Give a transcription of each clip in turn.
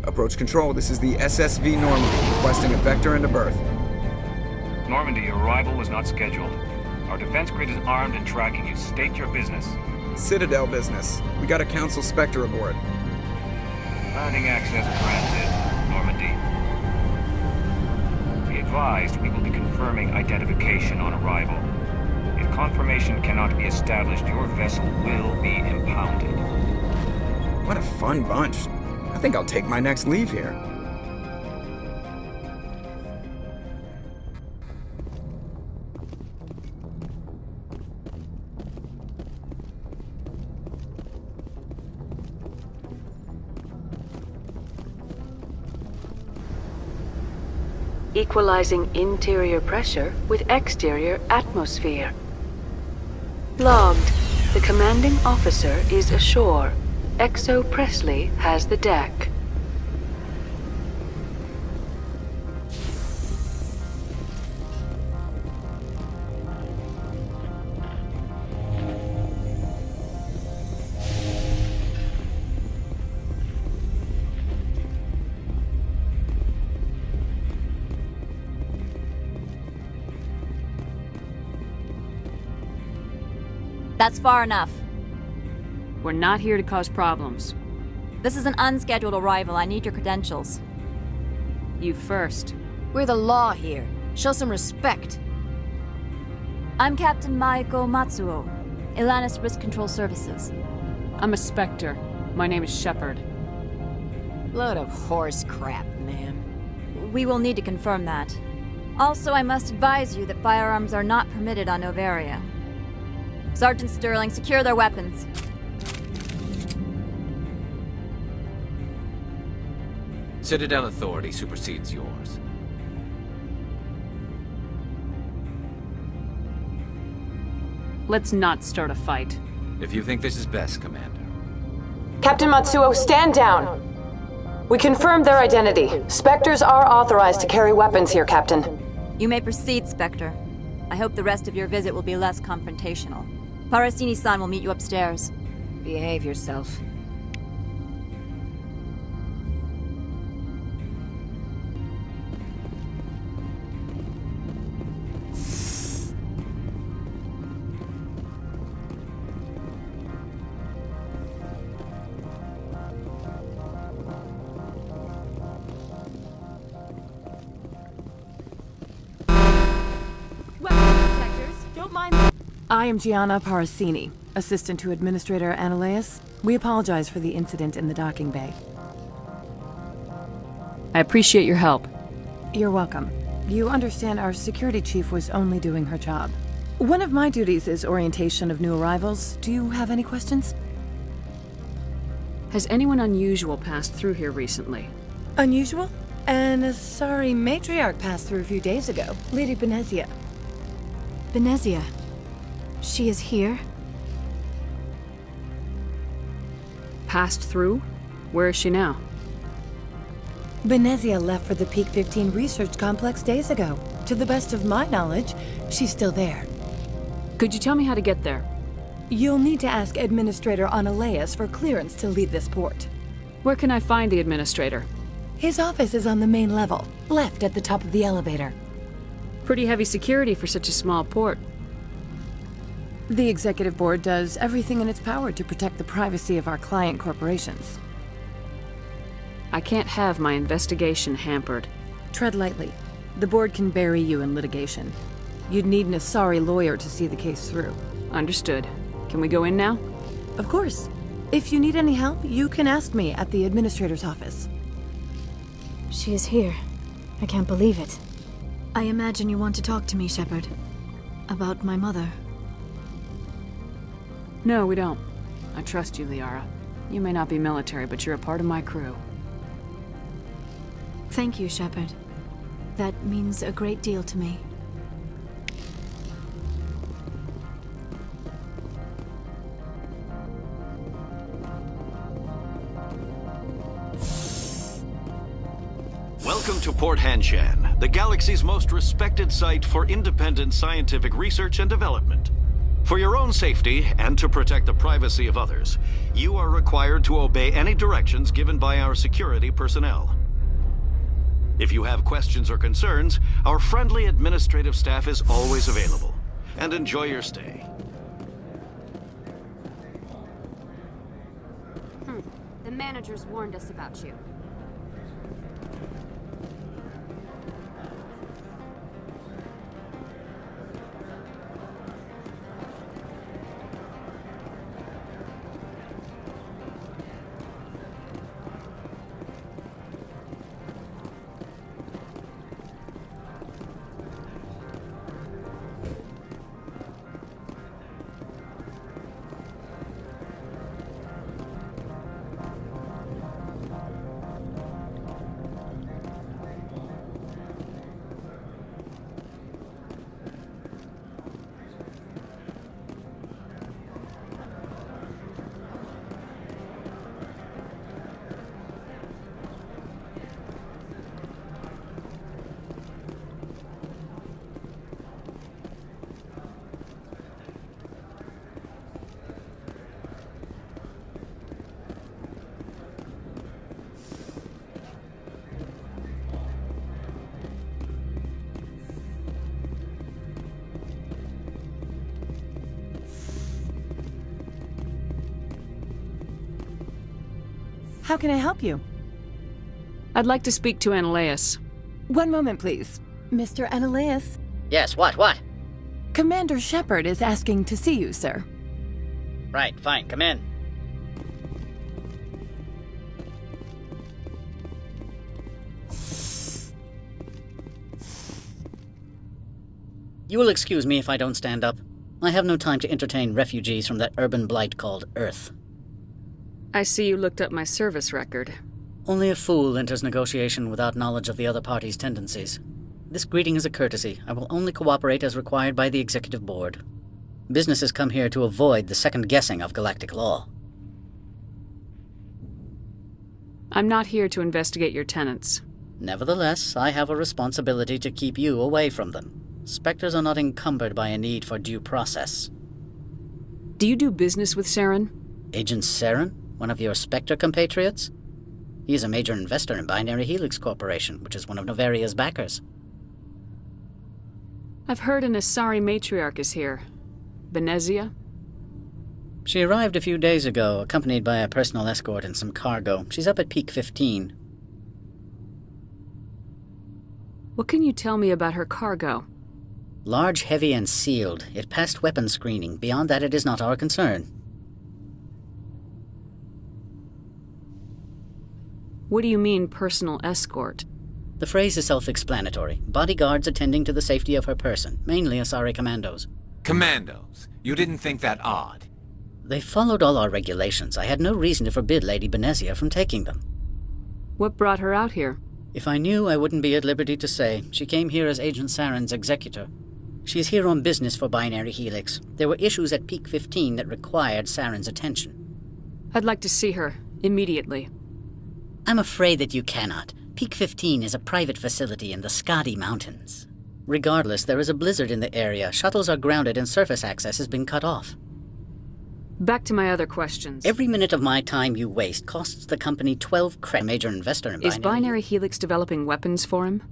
Approach control, this is the SSV Normandy, requesting a vector and a berth. Normandy, your arrival was not scheduled. Our defense grid is armed and tracking you. State your business. Citadel business. We got a Council Spectre aboard. Landing access granted, Normandy. Be advised, we will be confirming identification on arrival. If confirmation cannot be established, your vessel will be impounded. What a fun bunch. I think I'll take my next leave here. Equalizing interior pressure with exterior atmosphere. Logged. The commanding officer is ashore. Exo Presley has the deck. That's far enough. We're not here to cause problems. This is an unscheduled arrival. I need your credentials. You first. We're the law here. Show some respect. I'm Captain Maiko Matsuo, Ilanis Risk Control Services. I'm a Spectre. My name is Shepard. Load of horse crap, ma'am. We will need to confirm that. Also, I must advise you that firearms are not permitted on Noveria. Sergeant Sterling, secure their weapons. Citadel authority supersedes yours. Let's not start a fight. If you think this is best, Commander. Captain Matsuo, stand down. We confirmed their identity. Spectres are authorized to carry weapons here, Captain. You may proceed, Spectre. I hope the rest of your visit will be less confrontational. Parasini-san will meet you upstairs. Behave yourself. I am Gianna Parasini, assistant to Administrator Ananias. We apologize for the incident in the docking bay. I appreciate your help. You're welcome. You understand our security chief was only doing her job. One of my duties is orientation of new arrivals. Do you have any questions? Has anyone unusual passed through here recently? Unusual? An Asari matriarch passed through a few days ago. Lady Benezia. Benezia? She is here? Passed through? Where is she now? Benezia left for the Peak 15 research complex days ago. To the best of my knowledge, she's still there. Could you tell me how to get there? You'll need to ask Administrator Ananias for clearance to leave this port. Where can I find the Administrator? His office is on the main level, left at the top of the elevator. Pretty heavy security for such a small port. The Executive Board does everything in its power to protect the privacy of our client corporations. I can't have my investigation hampered. Tread lightly. The Board can bury you in litigation. You'd need an Asari lawyer to see the case through. Understood. Can we go in now? Of course. If you need any help, you can ask me at the Administrator's office. She is here. I can't believe it. I imagine you want to talk to me, Shepard. About my mother. No, we don't. I trust you, Liara. You may not be military, but you're a part of my crew. Thank you, Shepard. That means a great deal to me. Welcome to Port Hanshan, the galaxy's most respected site for independent scientific research and development. For your own safety and to protect the privacy of others, you are required to obey any directions given by our security personnel. If you have questions or concerns, our friendly administrative staff is always available. And enjoy your stay. The managers warned us about you. How can I help you? I'd like to speak to Analeas. One moment, please. Mr. Analeas? Yes, what? Commander Shepard is asking to see you, sir. Right, fine, come in. You will excuse me if I don't stand up. I have no time to entertain refugees from that urban blight called Earth. I see you looked up my service record. Only a fool enters negotiation without knowledge of the other party's tendencies. This greeting is a courtesy. I will only cooperate as required by the Executive Board. Businesses come here to avoid the second guessing of galactic law. I'm not here to investigate your tenants. Nevertheless, I have a responsibility to keep you away from them. Spectres are not encumbered by a need for due process. Do you do business with Saren? Agent Saren? One of your Spectre compatriots? He is a major investor in Binary Helix Corporation, which is one of Novaria's backers. I've heard an Asari matriarch is here. Benezia? She arrived a few days ago, accompanied by a personal escort and some cargo. She's up at Peak 15. What can you tell me about her cargo? Large, heavy, and sealed. It passed weapons screening. Beyond that, it is not our concern. What do you mean, personal escort? The phrase is self-explanatory. Bodyguards attending to the safety of her person, mainly Asari commandos. Commandos? You didn't think that odd? They followed all our regulations. I had no reason to forbid Lady Benezia from taking them. What brought her out here? If I knew, I wouldn't be at liberty to say. She came here as Agent Saren's executor. She is here on business for Binary Helix. There were issues at Peak 15 that required Saren's attention. I'd like to see her, immediately. I'm afraid that you cannot. Peak 15 is a private facility in the Skadi Mountains. Regardless, there is a blizzard in the area. Shuttles are grounded and surface access has been cut off. Back to my other questions. Every minute of my time you waste costs the company 12 credits. Major investor in Is Binary Helix developing weapons for him?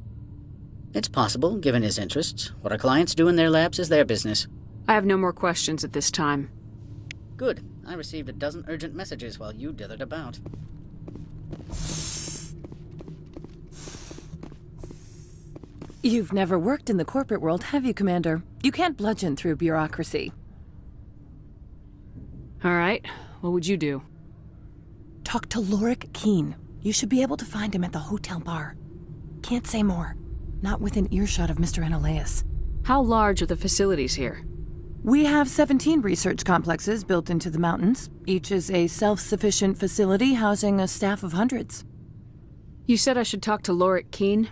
It's possible, given his interests. What our clients do in their labs is their business. I have no more questions at this time. Good. I received a dozen urgent messages while you dithered about. You've never worked in the corporate world, have you, Commander? You can't bludgeon through bureaucracy. All right. What would you do? Talk to Lorik Keen. You should be able to find him at the hotel bar. Can't say more. Not within earshot of Mr. Analeas. How large are the facilities here? We have 17 research complexes built into the mountains. Each is a self-sufficient facility housing a staff of hundreds. You said I should talk to Lorik Keen?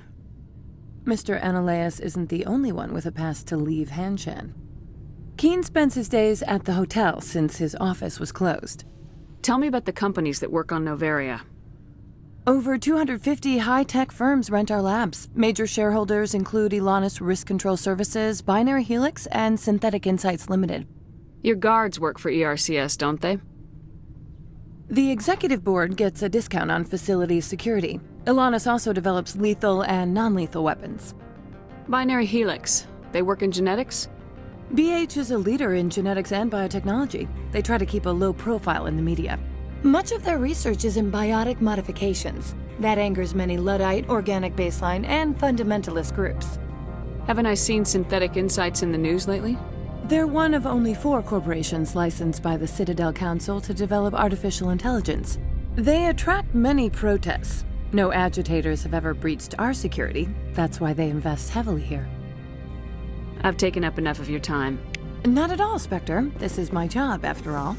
Mr. Analeas isn't the only one with a pass to leave Hanshan. Keen spends his days at the hotel since his office was closed. Tell me about the companies that work on Novaria. Over 250 high-tech firms rent our labs. Major shareholders include Elanus Risk Control Services, Binary Helix, and Synthetic Insights Limited. Your guards work for ERCS, don't they? The executive board gets a discount on facility security. Elanus also develops lethal and non-lethal weapons. Binary Helix. They work in genetics? BH is a leader in genetics and biotechnology. They try to keep a low profile in the media. Much of their research is in biotic modifications. That angers many Luddite, organic baseline, and fundamentalist groups. Haven't I seen Synthetic Insights in the news lately? They're one of only 4 corporations licensed by the Citadel Council to develop artificial intelligence. They attract many protests. No agitators have ever breached our security. That's why they invest heavily here. I've taken up enough of your time. Not at all, Spectre. This is my job, after all.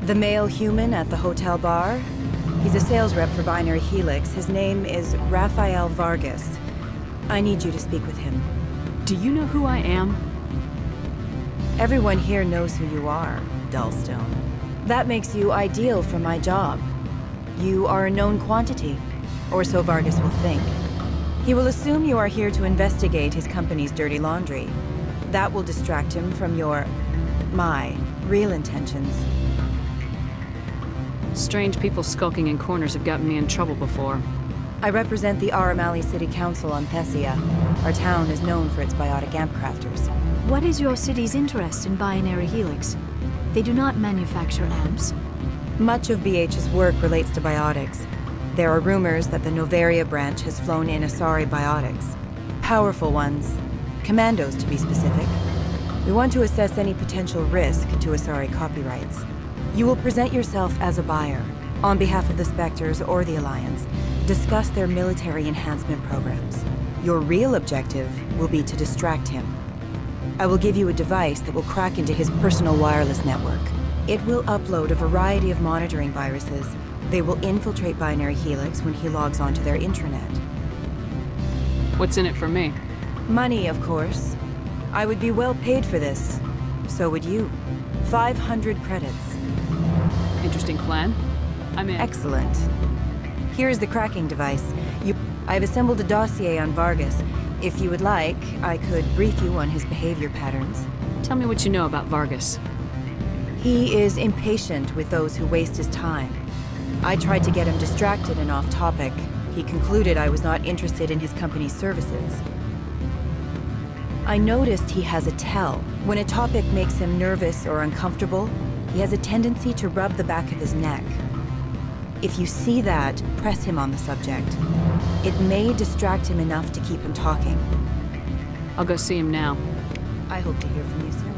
The male human at the hotel bar? He's a sales rep for Binary Helix. His name is Rafael Vargas. I need you to speak with him. Do you know who I am? Everyone here knows who you are, Dullstone. That makes you ideal for my job. You are a known quantity, or so Vargas will think. He will assume you are here to investigate his company's dirty laundry. That will distract him from my real intentions. Strange people skulking in corners have gotten me in trouble before. I represent the Aramali City Council on Thessia. Our town is known for its biotic amp crafters. What is your city's interest in Binary Helix? They do not manufacture amps. Much of BH's work relates to biotics. There are rumors that the Noveria branch has flown in Asari biotics. Powerful ones. Commandos, to be specific. We want to assess any potential risk to Asari copyrights. You will present yourself as a buyer, on behalf of the Spectres or the Alliance. Discuss their military enhancement programs. Your real objective will be to distract him. I will give you a device that will crack into his personal wireless network. It will upload a variety of monitoring viruses. They will infiltrate Binary Helix when he logs onto their intranet. What's in it for me? Money, of course. I would be well paid for this. So would you. 500 credits. Interesting plan. I'm in. Excellent. Here's the cracking device. I've assembled a dossier on Vargas. If you would like, I could brief you on his behavior patterns. Tell me what you know about Vargas. He is impatient with those who waste his time. I tried to get him distracted and off topic. He concluded I was not interested in his company's services. I noticed he has a tell. When a topic makes him nervous or uncomfortable, he has a tendency to rub the back of his neck. If you see that, press him on the subject. It may distract him enough to keep him talking. I'll go see him now. I hope to hear from you soon.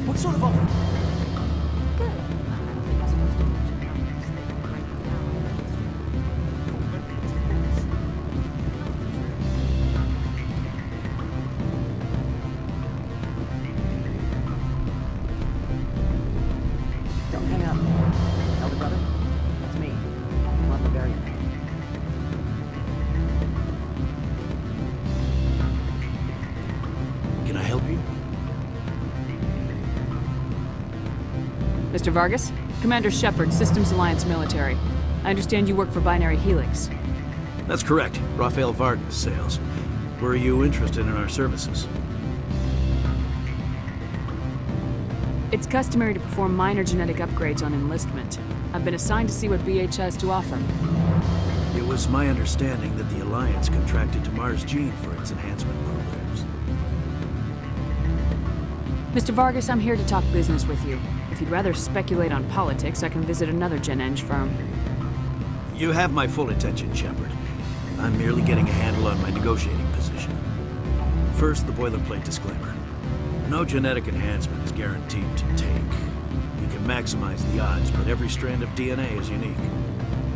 What sort of offer? Don't hang up. Elder brother, it's me. I'm the Varian. Can I help you? Mr. Vargas? Commander Shepard, Systems Alliance Military. I understand you work for Binary Helix. That's correct. Rafael Vargas sales. Were you interested in our services? It's customary to perform minor genetic upgrades on enlistment. I've been assigned to see what BH has to offer. It was my understanding that the Alliance contracted to Mars Gene for its enhancement programs. Mr. Vargas, I'm here to talk business with you. If you'd rather speculate on politics, I can visit another Gen Eng firm. You have my full attention, Shepard. I'm merely getting a handle on my negotiating position. First, the boilerplate disclaimer. No genetic enhancement is guaranteed to take. You can maximize the odds, but every strand of DNA is unique.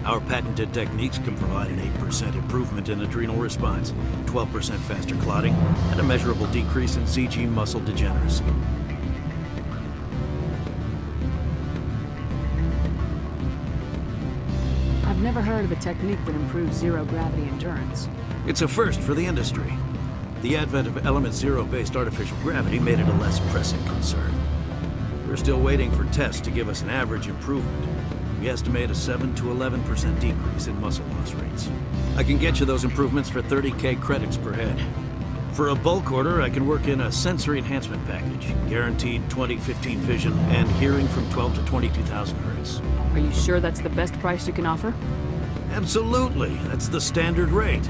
Our patented techniques can provide an 8% improvement in adrenal response, 12% faster clotting, and a measurable decrease in CG muscle degeneracy. I've never heard of a technique that improves zero-gravity endurance. It's a first for the industry. The advent of Element Zero-based artificial gravity made it a less pressing concern. We're still waiting for tests to give us an average improvement. We estimate a 7 to 11% decrease in muscle loss rates. I can get you those improvements for 30K credits per head. For a bulk order, I can work in a sensory enhancement package, guaranteed 20/15 vision and hearing from 12 to 22,000 hertz. Are you sure that's the best price you can offer? Absolutely, that's the standard rate.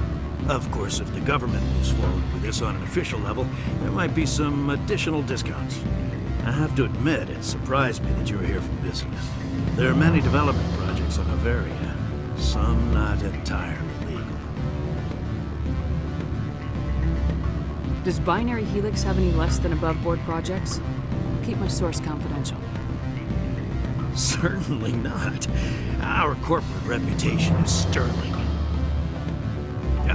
Of course, if the government moves forward with this on an official level, there might be some additional discounts. I have to admit, it surprised me that you were here for business. There are many development projects on Noveria, some not entirely legal. Does Binary Helix have any less than above-board projects? I'll keep my source confidential. Certainly not. Our corporate reputation is sterling.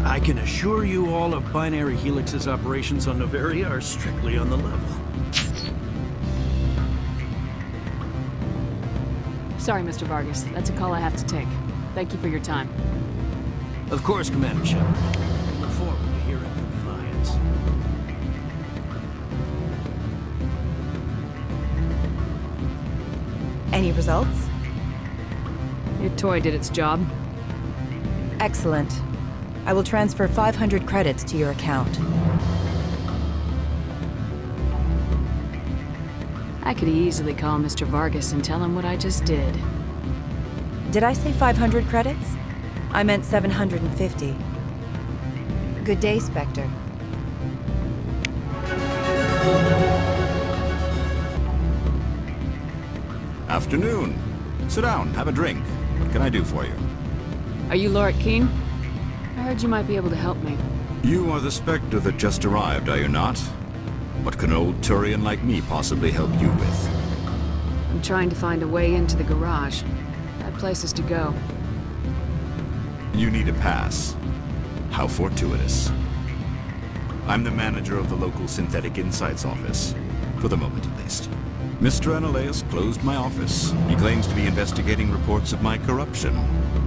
I can assure you all of Binary Helix's operations on Noveria are strictly on the level. Sorry, Mr. Vargas. That's a call I have to take. Thank you for your time. Of course, Commander Shepard. I look forward to hearing from the Alliance. Any results? Your toy did its job. Excellent. I will transfer 500 credits to your account. I could easily call Mr. Vargas and tell him what I just did. Did I say 500 credits? I meant 750. Good day, Spectre. Afternoon. Sit down, have a drink. What can I do for you? Are you Lorit Keene? I heard you might be able to help me. You are the Spectre that just arrived, are you not? What can an old Turian like me possibly help you with? I'm trying to find a way into the garage. I have places to go. You need a pass. How fortuitous. I'm the manager of the local Synthetic Insights office. For the moment, at least. Mr. Analaeus closed my office. He claims to be investigating reports of my corruption.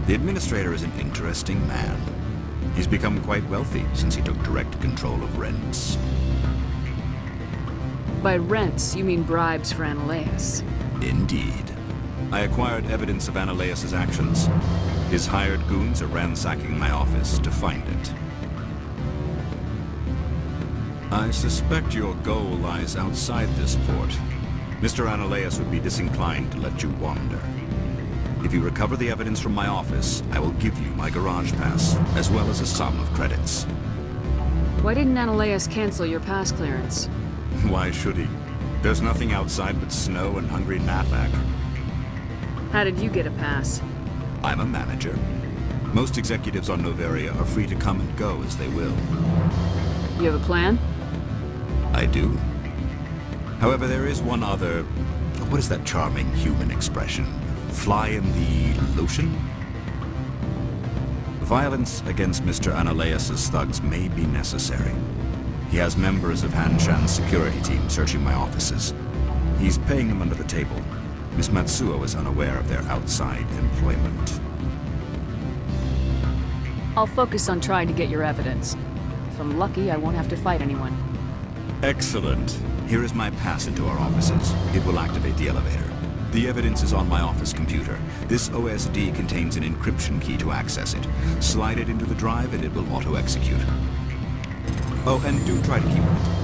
The administrator is an interesting man. He's become quite wealthy since he took direct control of rents. By rents, you mean bribes for Analaeus. Indeed. I acquired evidence of Analaeus' actions. His hired goons are ransacking my office to find it. I suspect your goal lies outside this port. Mr. Analaeus would be disinclined to let you wander. If you recover the evidence from my office, I will give you my garage pass, as well as a sum of credits. Why didn't Analaeus cancel your pass clearance? Why should he? There's nothing outside but snow and hungry Nafak. How did you get a pass? I'm a manager. Most executives on Noveria are free to come and go as they will. You have a plan? I do. However, there is one other... What is that charming human expression? Fly in the lotion? Violence against Mr. Analaeus' thugs may be necessary. He has members of Han Shan's security team searching my offices. He's paying them under the table. Miss Matsuo is unaware of their outside employment. I'll focus on trying to get your evidence. If I'm lucky, I won't have to fight anyone. Excellent. Here is my pass into our offices. It will activate the elevator. The evidence is on my office computer. This OSD contains an encryption key to access it. Slide it into the drive and it will auto-execute. Oh, and do try to keep it.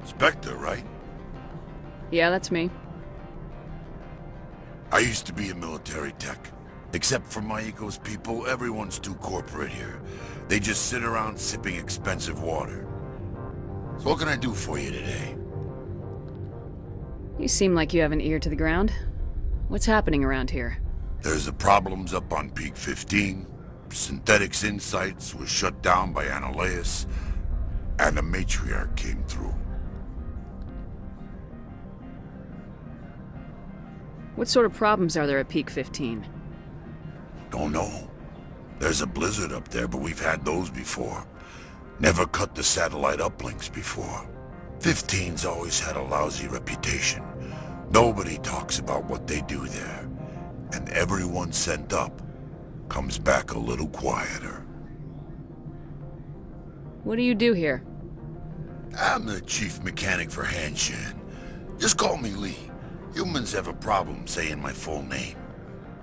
Spectre, right? Yeah, that's me. I used to be a military tech. Except for Maiko's people, everyone's too corporate here. They just sit around sipping expensive water. So what can I do for you today? You seem like you have an ear to the ground. What's happening around here? There's the problems up on Peak 15. Synthetics Insights was shut down by Analeus. And the Matriarch came through. What sort of problems are there at Peak 15? Don't know. There's a blizzard up there, but we've had those before. Never cut the satellite uplinks before. 15's always had a lousy reputation. Nobody talks about what they do there. And everyone sent up comes back a little quieter. What do you do here? I'm the chief mechanic for Hanshan. Just call me Lee. Humans have a problem saying my full name.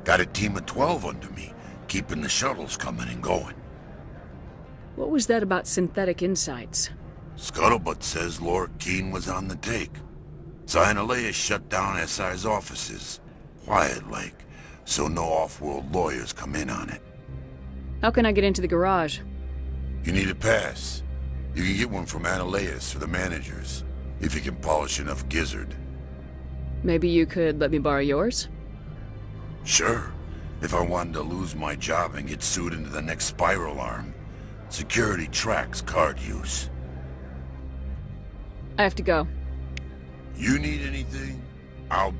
Got a team of 12 under me, keeping the shuttles coming and going. What was that about Synthetic Insights? Scuttlebutt says Laura Keene was on the take. Analeus shut down SI's offices. Quiet-like, so no off-world lawyers come in on it. How can I get into the garage? You need a pass. You can get one from Analeus or the managers, if you can polish enough gizzard. Maybe you could let me borrow yours? Sure. If I wanted to lose my job and get sued into the next spiral arm. Security tracks card use. I have to go. You need anything? I'll...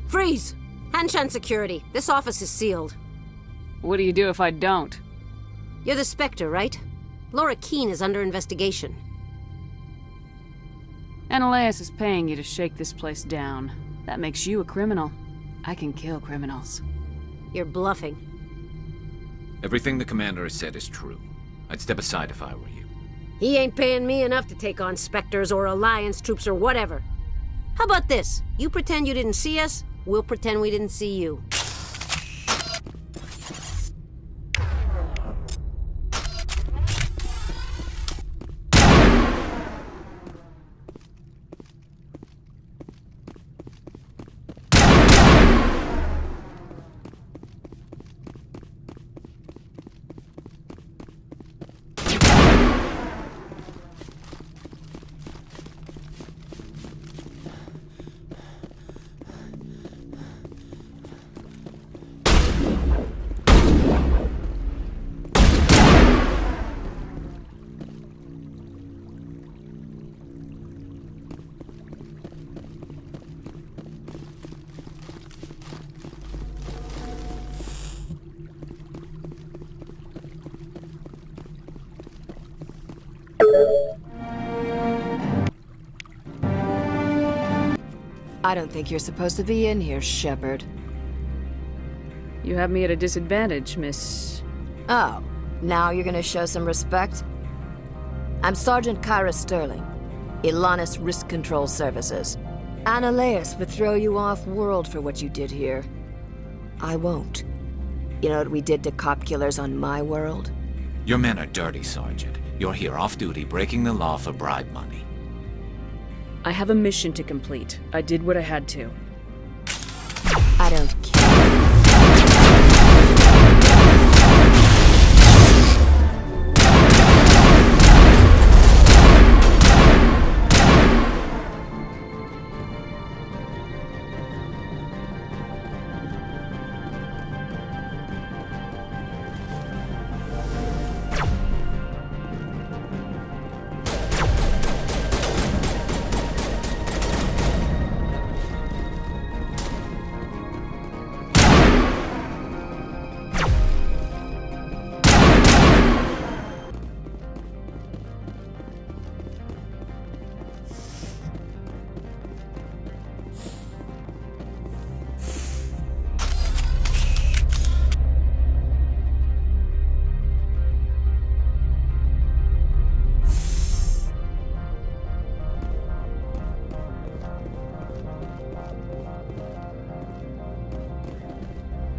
Freeze! Hanshan Security, this office is sealed. What do you do if I don't? You're the Spectre, right? Laura Keene is under investigation. Analeus is paying you to shake this place down. That makes you a criminal. I can kill criminals. You're bluffing. Everything the commander has said is true. I'd step aside if I were you. He ain't paying me enough to take on Spectres or Alliance troops or whatever. How about this? You pretend you didn't see us, we'll pretend we didn't see you. I don't think you're supposed to be in here, Shepard. You have me at a disadvantage, Miss... Oh, now you're gonna show some respect? I'm Sergeant Kyra Sterling, Ilanis Risk Control Services. Annaleus would throw you off-world for what you did here. I won't. You know what we did to cop killers on my world? Your men are dirty, Sergeant. You're here off-duty, breaking the law for bribe money. I have a mission to complete. I did what I had to. I don't care.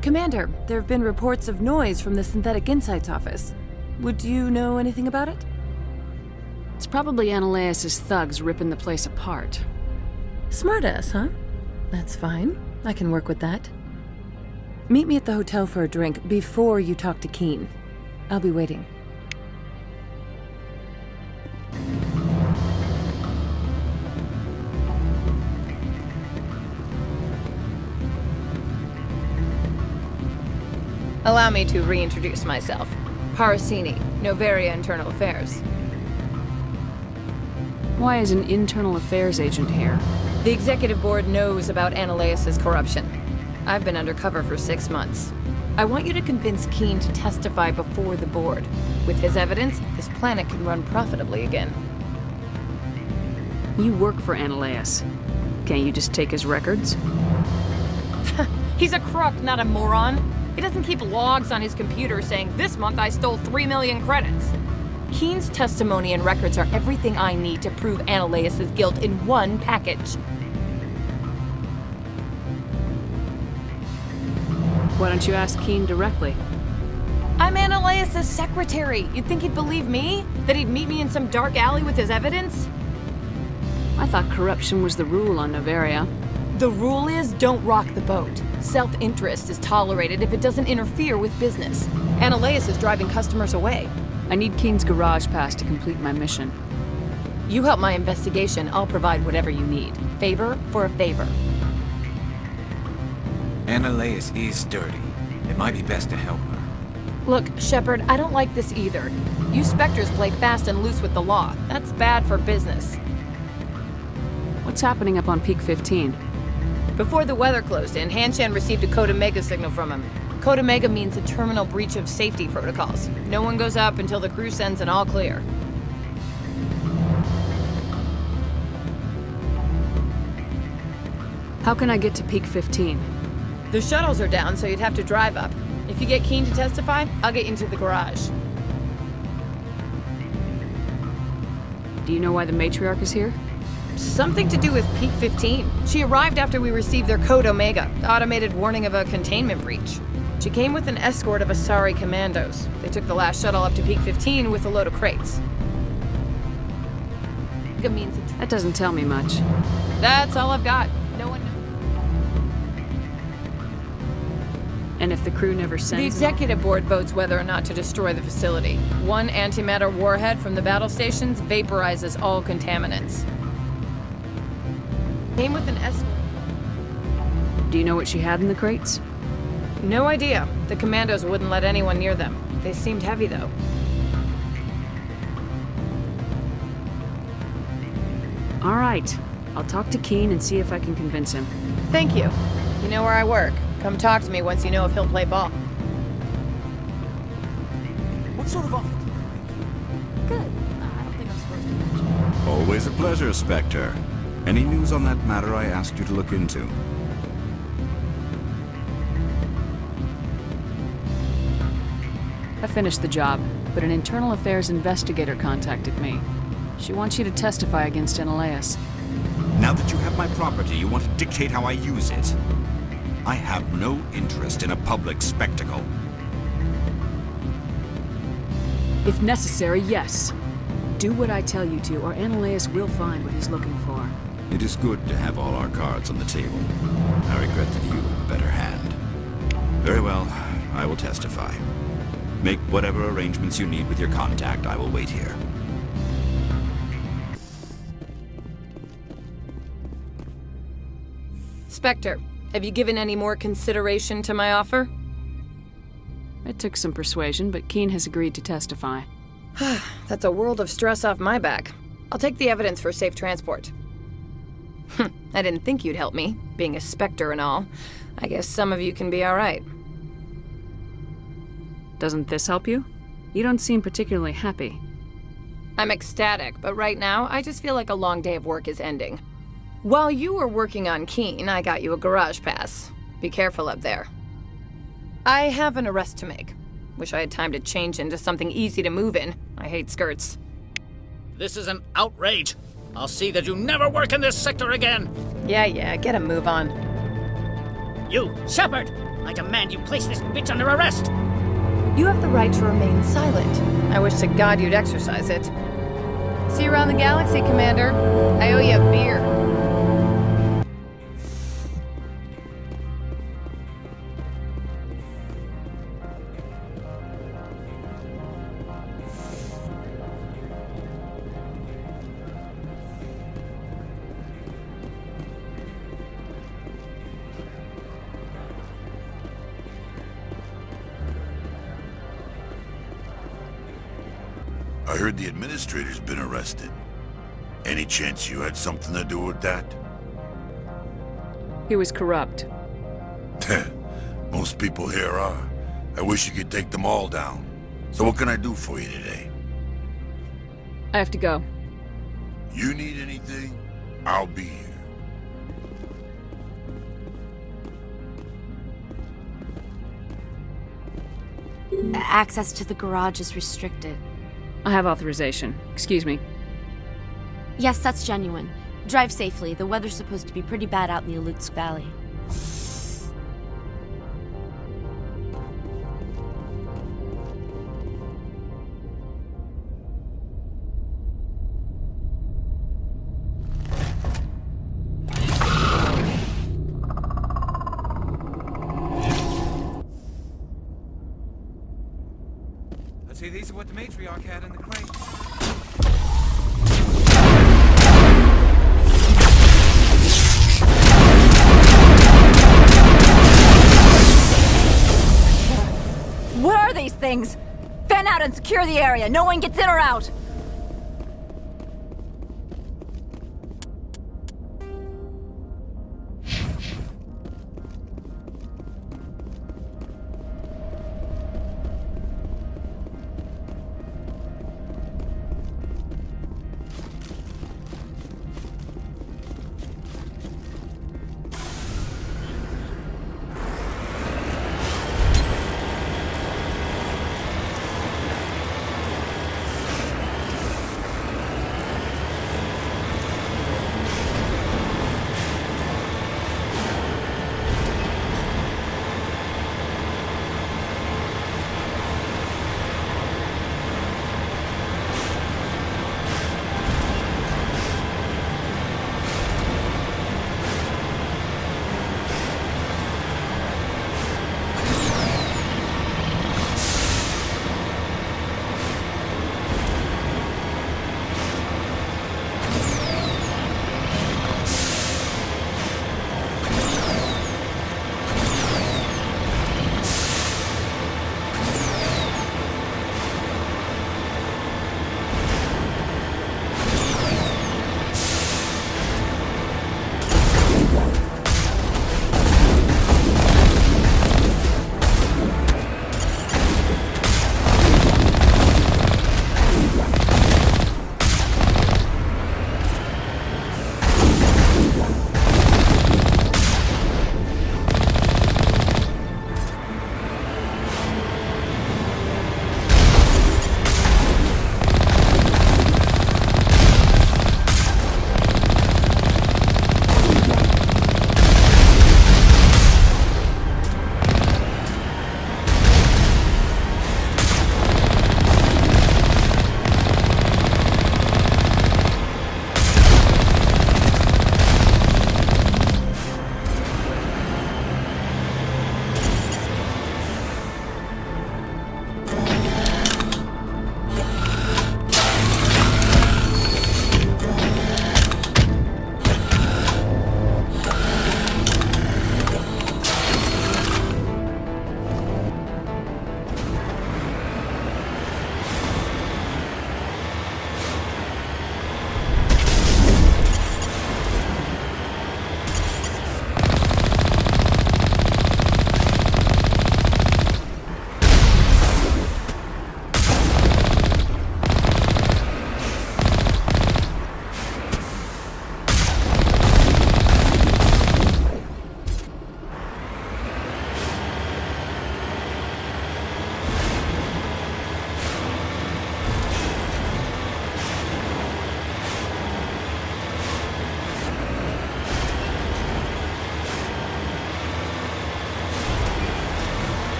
Commander, there have been reports of noise from the Synthetic Insights office. Would you know anything about it? It's probably Annaleus' thugs ripping the place apart. Smartass, huh? That's fine. I can work with that. Meet me at the hotel for a drink before you talk to Keen. I'll be waiting. Allow me to reintroduce myself. Parasini, Noveria Internal Affairs. Why is an internal affairs agent here? The executive board knows about Annaleus' corruption. I've been undercover for 6 months. I want you to convince Keen to testify before the board. With his evidence, this planet can run profitably again. You work for Annaleus. Can't you just take his records? He's a crook, not a moron. He doesn't keep logs on his computer saying, "This month I stole 3 million credits." Keen's testimony and records are everything I need to prove Annaleus' guilt in one package. Why don't you ask Keen directly? I'm Annaleus' secretary. You'd think he'd believe me? That he'd meet me in some dark alley with his evidence? I thought corruption was the rule on Noveria. The rule is, don't rock the boat. Self-interest is tolerated if it doesn't interfere with business. Annaleus is driving customers away. I need Keen's garage pass to complete my mission. You help my investigation, I'll provide whatever you need. Favor for a favor. Annaleus is dirty. It might be best to help her. Look, Shepard, I don't like this either. You Spectres play fast and loose with the law. That's bad for business. What's happening up on Peak 15? Before the weather closed in, Hanshan received a Code Omega signal from him. Code Omega means a terminal breach of safety protocols. No one goes up until the crew sends an all clear. How can I get to Peak 15? The shuttles are down, so you'd have to drive up. If you get Keen to testify, I'll get you into the garage. Do you know why the Matriarch is here? Something to do with Peak 15. She arrived after we received their Code Omega, the automated warning of a containment breach. She came with an escort of Asari commandos. They took the last shuttle up to Peak 15 with a load of crates. That doesn't tell me much. That's all I've got. No one knows. And if the crew never sends The executive board votes whether or not to destroy the facility. One antimatter warhead from the battle stations vaporizes all contaminants. Came with an escort. Do you know what she had in the crates? No idea. The commandos wouldn't let anyone near them. They seemed heavy, though. All right. I'll talk to Keen and see if I can convince him. Thank you. You know where I work. Come talk to me once you know if he'll play ball. What sort of offer did they make you? Good. I don't think I'm Always a pleasure, Spectre. Any news on that matter I asked you to look into? I finished the job, but an internal affairs investigator contacted me. She wants you to testify against Analeas. Now that you have my property, you want to dictate how I use it. I have no interest in a public spectacle. If necessary, yes. Do what I tell you to, or Analeas will find what he's looking for. It is good to have all our cards on the table. I regret that you have a better hand. Very well, I will testify. Make whatever arrangements you need with your contact. I will wait here. Spectre, have you given any more consideration to my offer? It took some persuasion, but Keen has agreed to testify. That's a world of stress off my back. I'll take the evidence for safe transport. I didn't think you'd help me, being a Spectre and all. I guess some of you can be alright. Doesn't this help you? You don't seem particularly happy. I'm ecstatic, but right now, I just feel like a long day of work is ending. While you were working on Keen, I got you a garage pass. Be careful up there. I have an arrest to make. Wish I had time to change into something easy to move in. I hate skirts. This is an outrage. I'll see that you never work in this sector again. Yeah, get a move on. You, Shepard! I demand you place this bitch under arrest! You have the right to remain silent. I wish to God you'd exercise it. See you around the galaxy, Commander. I owe you a beer. I heard the administrator's been arrested. Any chance you had something to do with that? He was corrupt. Most people here are. I wish you could take them all down. So what can I do for you today? I have to go. You need anything? I'll be here. Access to the garage is restricted. I have authorization. Excuse me. Yes, that's genuine. Drive safely. The weather's supposed to be pretty bad out in the Alutsk Valley. Let's see, these are what the matriarch had in the crate. What are these things? Fan out and secure the area. No one gets in or out.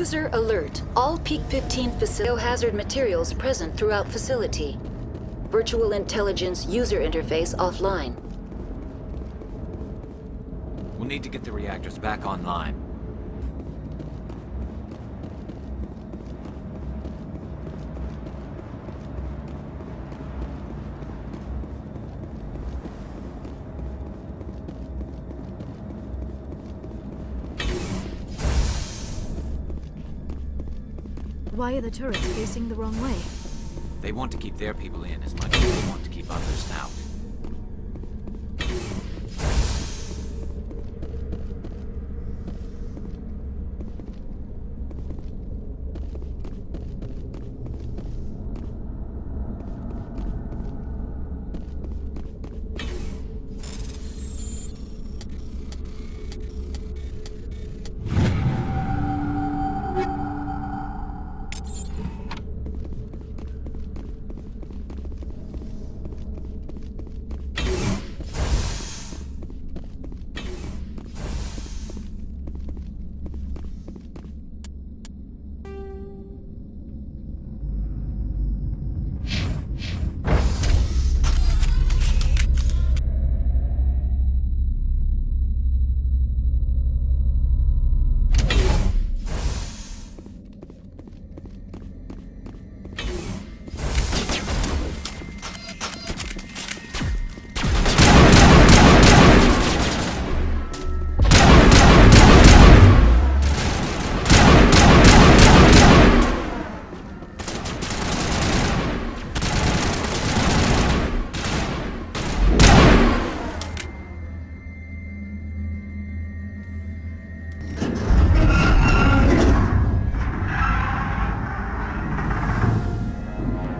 User alert. All Peak 15 biohazard materials present throughout facility. Virtual intelligence user interface offline. We'll need to get the reactors back online. Why are the turrets facing the wrong way? They want to keep their people in as much as they want to keep others out.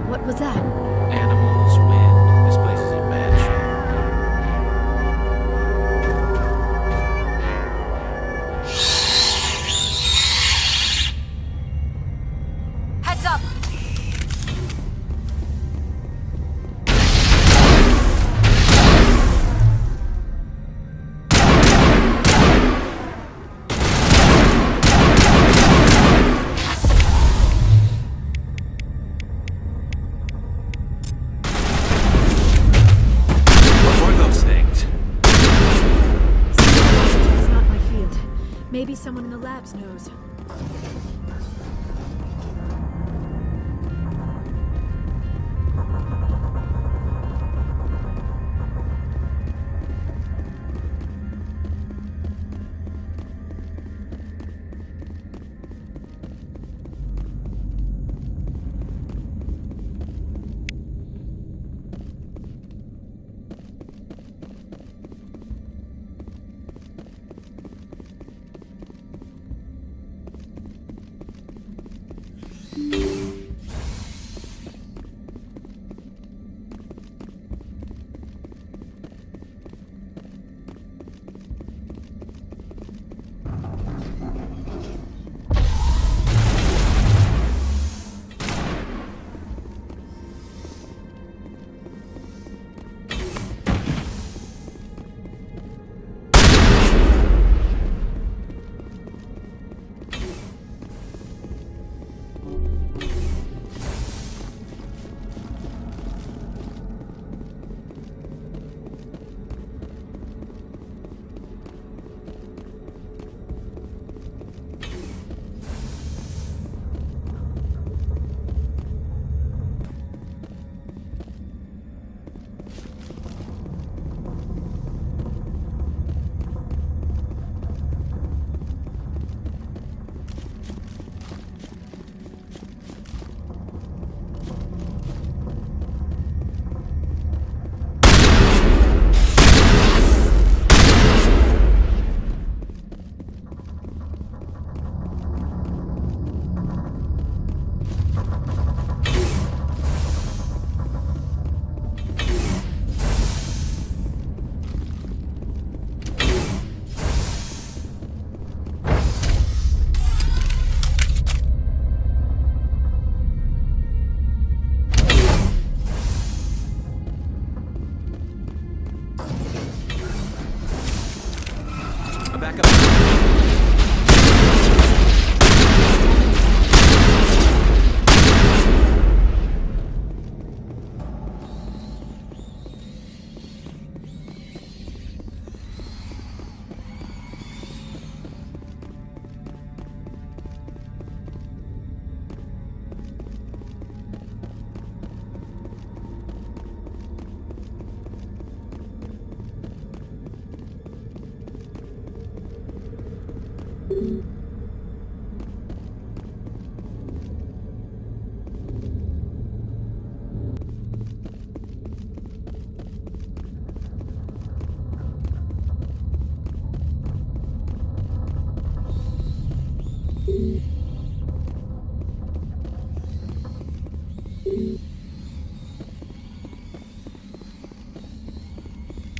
What was that? Animals, wind. This place is in bad shape. Heads up! Maybe someone in the labs knows. Back up.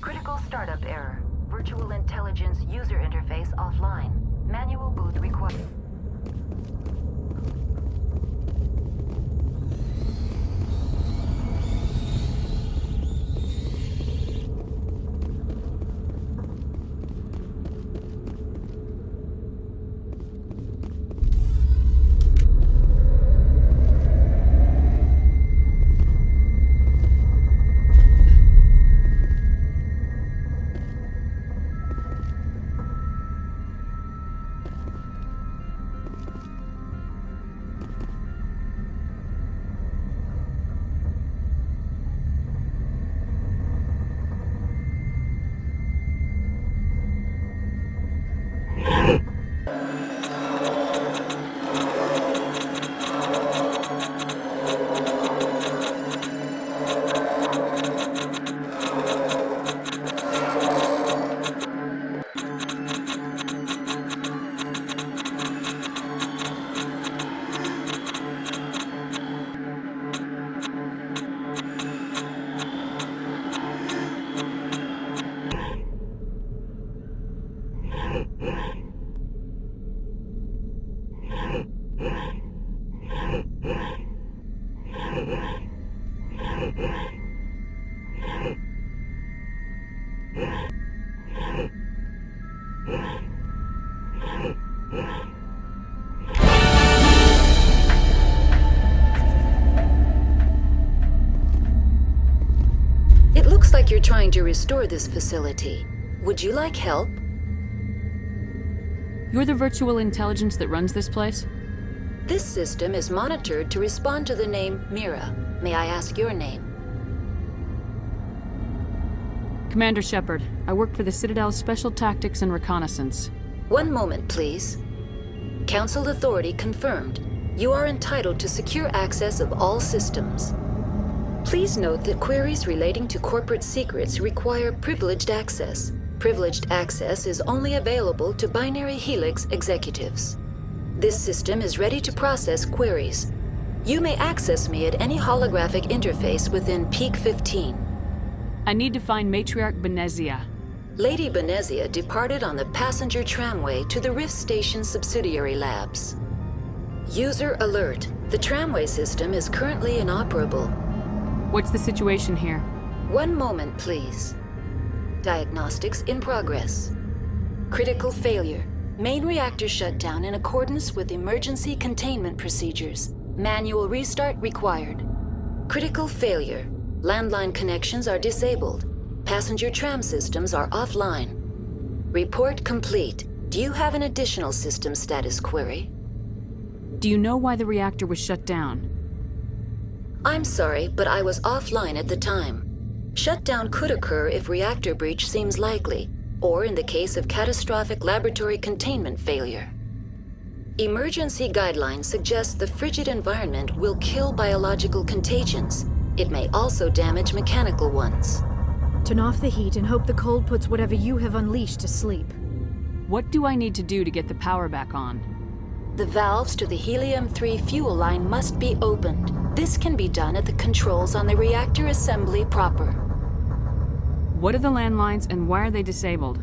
Critical startup error. Virtual intelligence user interface offline. Manual boot required. It looks like you're trying to restore this facility. Would you like help? You're the virtual intelligence that runs this place? This system is monitored to respond to the name Mira. May I ask your name? Commander Shepard. I work for the Citadel's Special Tactics and Reconnaissance. One moment, please. Council authority confirmed. You are entitled to secure access of all systems. Please note that queries relating to corporate secrets require privileged access. Privileged access is only available to Binary Helix executives. This system is ready to process queries. You may access me at any holographic interface within Peak 15. I need to find Matriarch Benezia. Lady Benezia departed on the passenger tramway to the Rift Station subsidiary labs. User alert. The tramway system is currently inoperable. What's the situation here? One moment, please. Diagnostics in progress. Critical failure. Main reactor shut down in accordance with emergency containment procedures. Manual restart required. Critical failure. Landline connections are disabled. Passenger tram systems are offline. Report complete. Do you have an additional system status query? Do you know why the reactor was shut down? I'm sorry, but I was offline at the time. Shutdown could occur if reactor breach seems likely, or in the case of catastrophic laboratory containment failure. Emergency guidelines suggest the frigid environment will kill biological contagions. It may also damage mechanical ones. Turn off the heat and hope the cold puts whatever you have unleashed to sleep. What do I need to do to get the power back on? The valves to the Helium-3 fuel line must be opened. This can be done at the controls on the reactor assembly proper. What are the landlines and why are they disabled?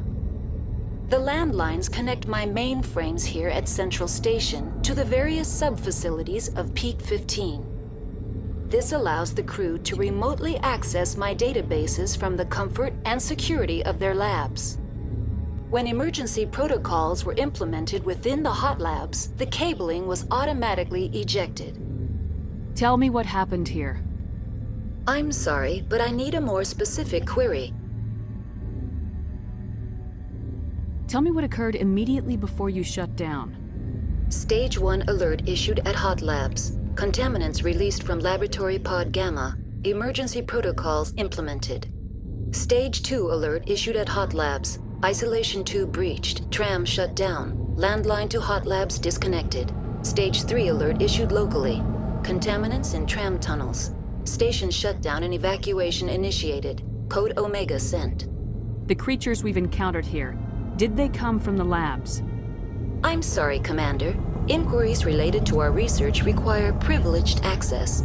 The landlines connect my mainframes here at Central Station to the various sub-facilities of Peak 15. This allows the crew to remotely access my databases from the comfort and security of their labs. When emergency protocols were implemented within the hot labs, the cabling was automatically ejected. Tell me what happened here. I'm sorry, but I need a more specific query. Tell me what occurred immediately before you shut down. Stage 1 alert issued at Hot Labs. Contaminants released from Laboratory Pod Gamma. Emergency protocols implemented. Stage 2 alert issued at Hot Labs. Isolation tube breached. Tram shut down. Landline to hot labs disconnected. Stage 3 alert issued locally. Contaminants in tram tunnels. Station shut down and evacuation initiated. Code Omega sent. The creatures we've encountered here, did they come from the labs? I'm sorry, Commander. Inquiries related to our research require privileged access.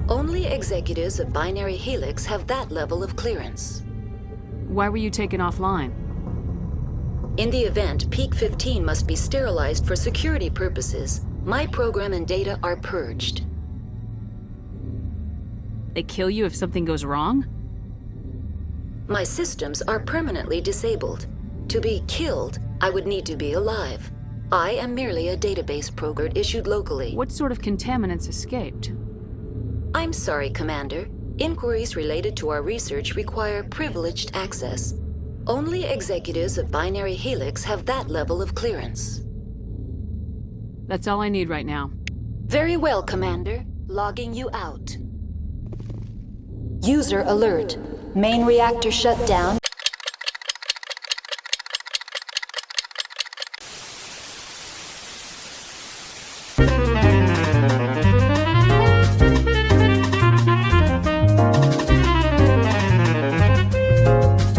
Only executives of Binary Helix have that level of clearance. Why were you taken offline? In the event, Peak 15 must be sterilized for security purposes. My program and data are purged. They kill you if something goes wrong? My systems are permanently disabled. To be killed, I would need to be alive. I am merely a database program issued locally. What sort of contaminants escaped? I'm sorry, Commander. Inquiries related to our research require privileged access. Only executives of Binary Helix have that level of clearance. That's all I need right now. Very well, Commander. Logging you out. User alert. Main reactor shut down.